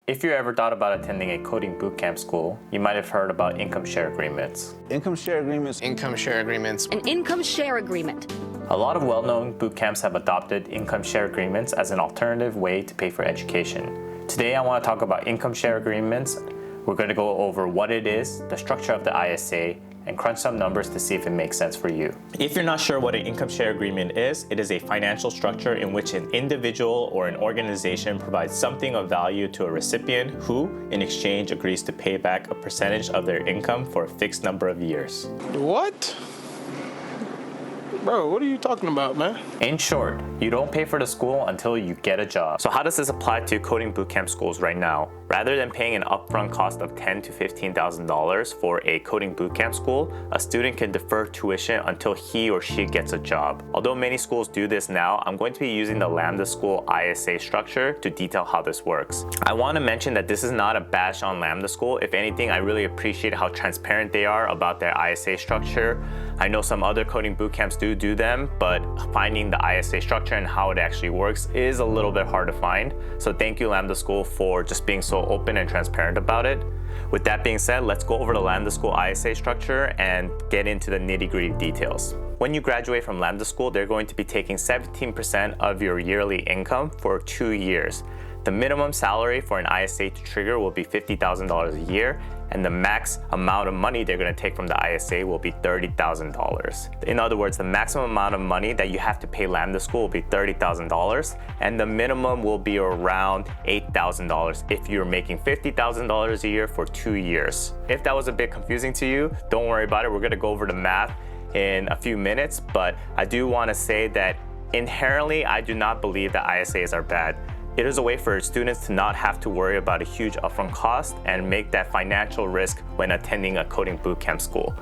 If you ever thought about attending a coding bootcamp school, you might have heard about income share agreements. Income share agreements. Income share agreements. An income share agreement. A lot of well-known bootcamps have adopted income share agreements as an alternative way to pay for education. Today I want to talk about income share agreements. We're going to go over what it is, the structure of the ISA, and crunch some numbers to see if it makes sense for you. If you're not sure what an income share agreement is, it is a financial structure in which an individual or an organization provides something of value to a recipient who, in exchange, agrees to pay back a percentage of their income for a fixed number of years. What? Bro, what are you talking about, man? In short, you don't pay for the school until you get a job. So how does this apply to coding bootcamp schools right now? Rather than paying an upfront cost of $10,000 to $15,000 for a coding bootcamp school, a student can defer tuition until he or she gets a job. Although many schools do this now, I'm going to be using the Lambda School ISA structure to detail how this works. I want to mention that this is not a bash on Lambda School. If anything, I really appreciate how transparent they are about their ISA structure. I know some other coding bootcamps do them, but finding the ISA structure and how it actually works is a little bit hard to find. So thank you, Lambda School, for just being so open and transparent about it. With that being said, let's go over the Lambda School ISA structure and get into the nitty-gritty details. When you graduate from Lambda School, they're going to be taking 17% of your yearly income for 2 years. The minimum salary for an ISA to trigger will be $50,000 a year, and the max amount of money they're going to take from the ISA will be $30,000. In other words, the maximum amount of money that you have to pay Lambda School will be $30,000, and the minimum will be around $8,000 if you're making $50,000 a year for 2 years. If that was a bit confusing to you, don't worry about it. We're going to go over the math in a few minutes, but I do want to say that inherently, I do not believe that ISAs are bad. It is a way for students to not have to worry about a huge upfront cost and make that financial risk when attending a coding bootcamp school.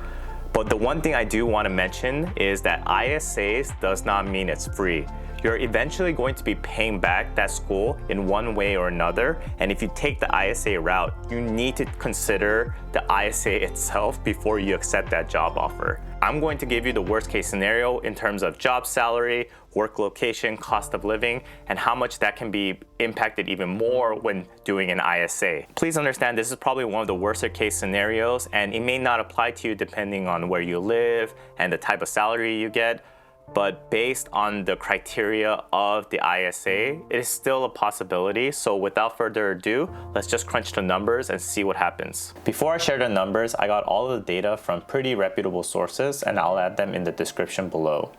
But the one thing I do want to mention is that ISAs does not mean it's free. You're eventually going to be paying back that school in one way or another. And if you take the ISA route, you need to consider the ISA itself before you accept that job offer. I'm going to give you the worst case scenario in terms of job salary, work location, cost of living, and how much that can be impacted even more when doing an ISA. Please understand this is probably one of the worst case scenarios, and it may not apply to you depending on where you live and the type of salary you get. But based on the criteria of the ISA, it is still a possibility. So without further ado, let's just crunch the numbers and see what happens. Before I share the numbers, I got all of the data from pretty reputable sources, and I'll add them in the description below.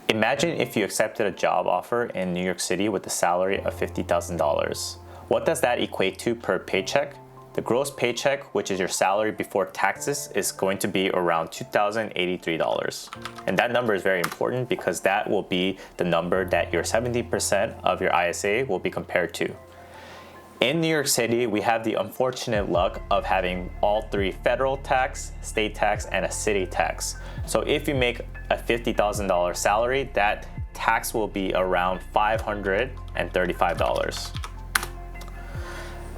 Imagine if you accepted a job offer in New York City with a salary of $50,000. What does that equate to per paycheck? The gross paycheck, which is your salary before taxes, is going to be around $2,083. And that number is very important because that will be the number that your 70% of your ISA will be compared to. In New York City, we have the unfortunate luck of having all three: federal tax, state tax, and a city tax. So if you make a $50,000 salary, that tax will be around $535.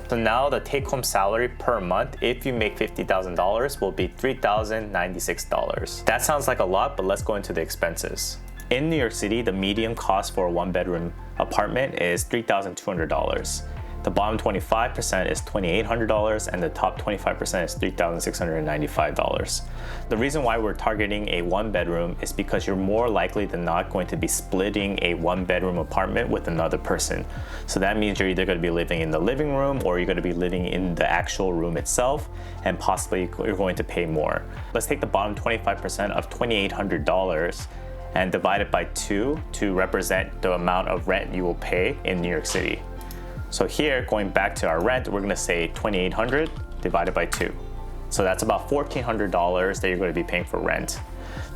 So now the take-home salary per month, if you make $50,000, will be $3,096. That sounds like a lot, but let's go into the expenses. In New York City, the median cost for a one-bedroom apartment is $3,200. The bottom 25% is $2,800, and the top 25% is $3,695. The reason why we're targeting a one-bedroom is because you're more likely than not going to be splitting a one-bedroom apartment with another person. So that means you're either going to be living in the living room or you're going to be living in the actual room itself, and possibly you're going to pay more. Let's take the bottom 25% of $2,800 and divide it by 2 to represent the amount of rent you will pay in New York City. So here, going back to our rent, we're gonna say $2,800 divided by 2. So that's about $1,400 that you're gonna be paying for rent.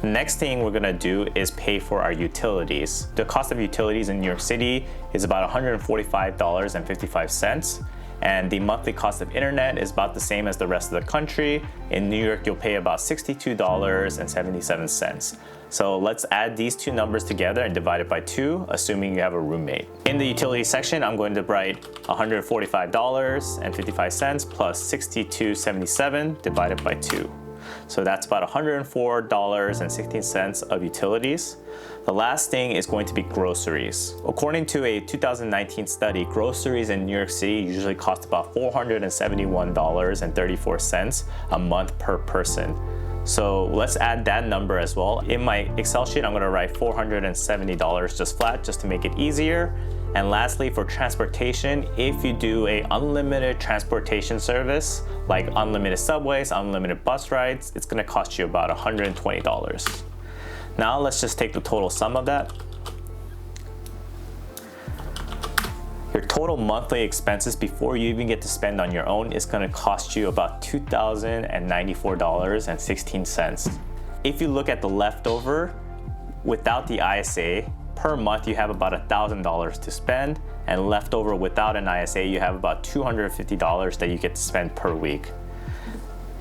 The next thing we're gonna do is pay for our utilities. The cost of utilities in New York City is about $145.55. And the monthly cost of internet is about the same as the rest of the country. In New York, you'll pay about $62.77. So let's add these two numbers together and divide it by 2, assuming you have a roommate. In the utility section, I'm going to write $145.55 plus $62.77 divided by 2. So that's about $104.16 of utilities. The last thing is going to be groceries. According to a 2019 study, groceries in New York City usually cost about $471.34 a month per person. So let's add that number as well. In my Excel sheet, I'm gonna write $470 just flat, just to make it easier. And lastly, for transportation, if you do a unlimited transportation service, like unlimited subways, unlimited bus rides, it's gonna cost you about $120. Now let's just take the total sum of that. Your total monthly expenses before you even get to spend on your own is gonna cost you about $2,094.16. If you look at the leftover, without the ISA, per month you have about $1,000 to spend, and leftover without an ISA, you have about $250 that you get to spend per week.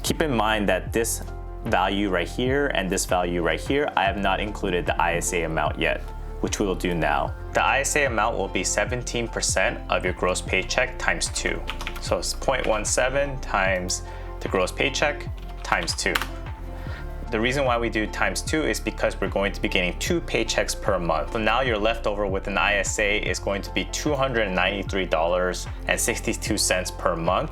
Keep in mind that this value right here and this value right here, I have not included the ISA amount yet, which we will do now. The ISA amount will be 17% of your gross paycheck times 2. So it's 0.17 times the gross paycheck times 2. The reason why we do times 2 is because we're going to be getting 2 paychecks per month. So now your leftover with an ISA is going to be $293.62 per month.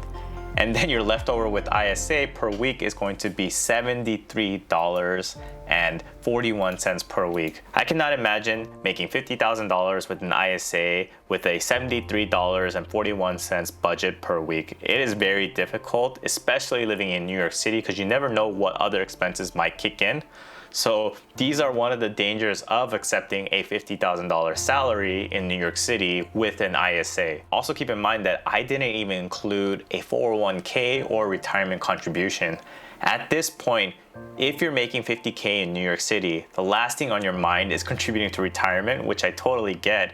And then your leftover with ISA per week is going to be $73.41 per week. I cannot imagine making $50,000 with an ISA with a $73.41 budget per week. It is very difficult, especially living in New York City, because you never know what other expenses might kick in. So these are one of the dangers of accepting a $50,000 salary in New York City with an ISA. Also keep in mind that I didn't even include a 401k or retirement contribution. At this point, if you're making $50K in New York City, the last thing on your mind is contributing to retirement, which I totally get.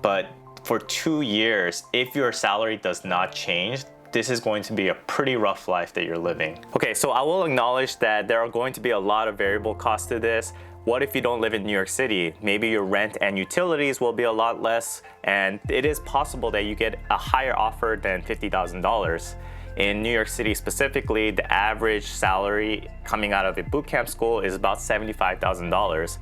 But for 2 years, if your salary does not change, this is going to be a pretty rough life that you're living. Okay, so I will acknowledge that there are going to be a lot of variable costs to this. What if you don't live in New York City? Maybe your rent and utilities will be a lot less, and it is possible that you get a higher offer than $50,000. In New York City specifically, the average salary coming out of a bootcamp school is about $75,000.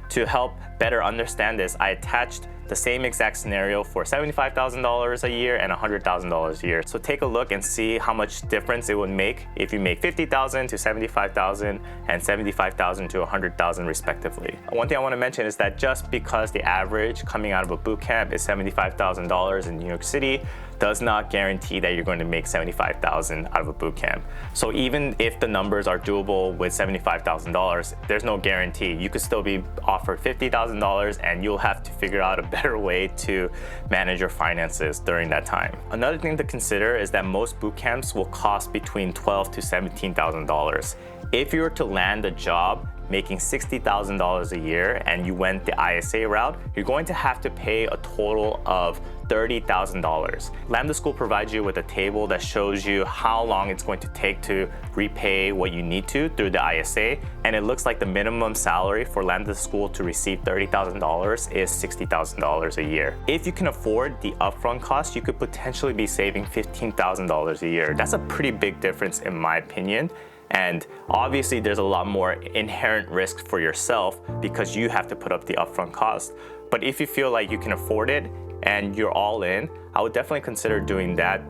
To help better understand this, I attached the same exact scenario for $75,000 a year and $100,000 a year. So take a look and see how much difference it would make if you make $50,000 to $75,000 and $75,000 to $100,000 respectively. One thing I want to mention is that just because the average coming out of a boot camp is $75,000 in New York City does not guarantee that you're going to make $75,000 out of a boot camp. So even if the numbers are doable with $75,000, there's no guarantee. You could still be offered $50,000 and you'll have to figure out a better way to manage your finances during that time. Another thing to consider is that most boot camps will cost between $12,000 to $17,000. If you were to land a job making $60,000 a year and you went the ISA route, you're going to have to pay a total of $30,000. Lambda School provides you with a table that shows you how long it's going to take to repay what you need to through the ISA, and it looks like the minimum salary for Lambda School to receive $30,000 is $60,000 a year. If you can afford the upfront cost, you could potentially be saving $15,000 a year. That's a pretty big difference in my opinion. And obviously there's a lot more inherent risk for yourself because you have to put up the upfront cost. But if you feel like you can afford it and you're all in, I would definitely consider doing that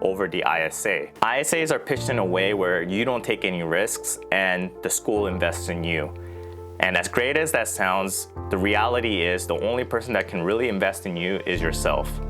over the ISA. ISAs are pitched in a way where you don't take any risks and the school invests in you. And as great as that sounds, the reality is the only person that can really invest in you is yourself.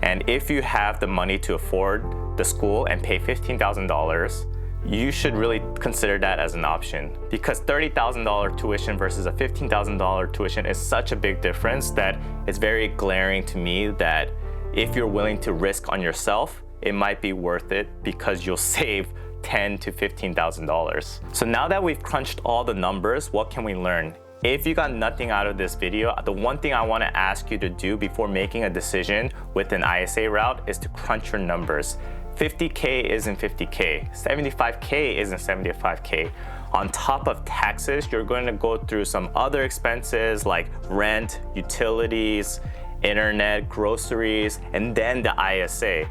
And if you have the money to afford the school and pay $15,000, you should really consider that as an option, because $30,000 tuition versus a $15,000 tuition is such a big difference that it's very glaring to me that if you're willing to risk on yourself, it might be worth it because you'll save $10,000 to $15,000. So now that we've crunched all the numbers, what can we learn? If you got nothing out of this video, the one thing I want to ask you to do before making a decision with an ISA route is to crunch your numbers. 50K isn't 50K, 75K isn't 75K. On top of taxes, you're going to go through some other expenses like rent, utilities, internet, groceries, and then the ISA.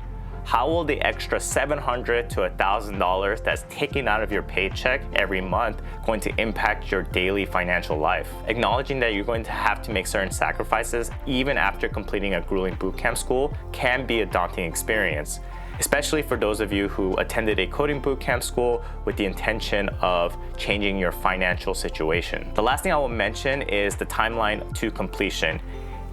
how will the extra $700 to $1,000 that's taken out of your paycheck every month going to impact your daily financial life? Acknowledging that you're going to have to make certain sacrifices even after completing a grueling bootcamp school can be a daunting experience, especially for those of you who attended a coding bootcamp school with the intention of changing your financial situation. The last thing I will mention is the timeline to completion.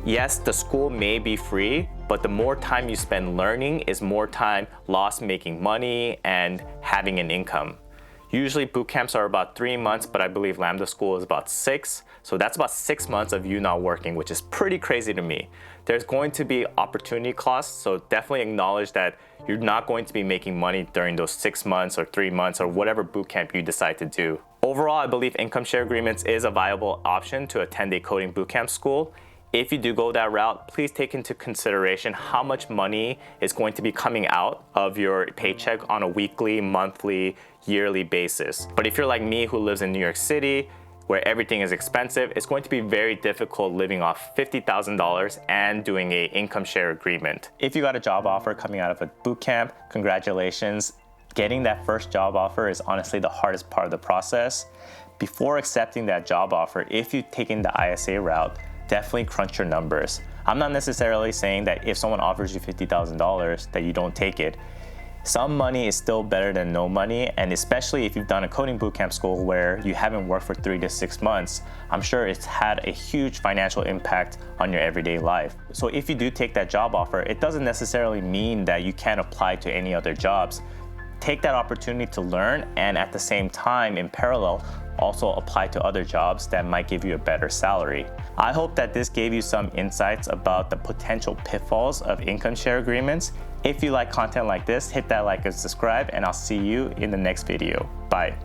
Yes, the school may be free, but the more time you spend learning is more time lost making money and having an income. Usually boot camps are about 3 months, but I believe Lambda School is about 6. So that's about 6 months of you not working, which is pretty crazy to me. There's going to be opportunity costs, so definitely acknowledge that you're not going to be making money during those 6 months or 3 months or whatever boot camp you decide to do. Overall, I believe income share agreements is a viable option to attend a coding bootcamp school. If you do go that route, please take into consideration how much money is going to be coming out of your paycheck on a weekly, monthly, yearly basis. But if you're like me who lives in New York City, where everything is expensive, it's going to be very difficult living off $50,000 and doing an income share agreement. If you got a job offer coming out of a boot camp, congratulations. Getting that first job offer is honestly the hardest part of the process. Before accepting that job offer, if you've taken the ISA route, definitely crunch your numbers. I'm not necessarily saying that if someone offers you $50,000 that you don't take it. Some money is still better than no money, and especially if you've done a coding bootcamp school where you haven't worked for 3 to 6 months, I'm sure it's had a huge financial impact on your everyday life. So if you do take that job offer, it doesn't necessarily mean that you can't apply to any other jobs. Take that opportunity to learn, and at the same time, in parallel, also apply to other jobs that might give you a better salary. I hope that this gave you some insights about the potential pitfalls of income share agreements. If you like content like this, hit that like and subscribe, and I'll see you in the next video. Bye.